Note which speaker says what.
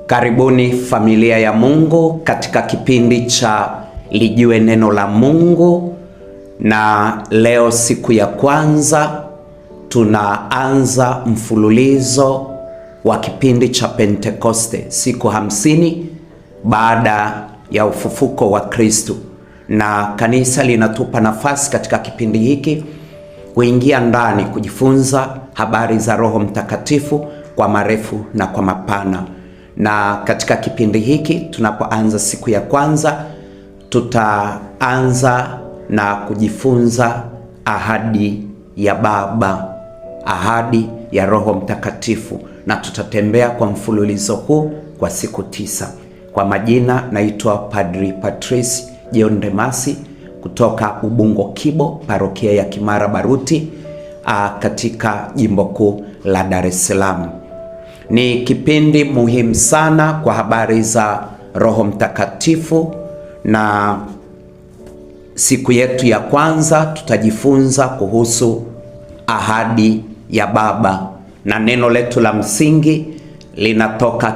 Speaker 1: Karibuni familia ya Mungu katika kipindi cha Lijue Neno la Mungu, na leo siku ya kwanza tunaanza mfululizo wa kipindi cha Pentekoste, siku 50 baada ya ufufuko wa Kristo, na kanisa linatupa nafasi katika kipindi hiki kuingia ndani kujifunza habari za Roho Mtakatifu kwa marefu na kwa mapana. Na katika kipindi hiki tunapoanza siku ya kwanza, tutaanza na kujifunza ahadi ya Baba, ahadi ya Roho Mtakatifu, na tutatembea kwa mfululizo huu kwa siku 9. Kwa majina naitwa Padri Patrice John Demasi kutoka Ubungo Kibo, parokia ya Kimara Baruti, katika jimbo kuu la Dar es Salaam. Ni kipindi muhimu sana kwa habari za Roho Mtakatifu, na siku yetu ya kwanza tutajifunza kuhusu ahadi ya Baba, na neno letu la msingi linatoka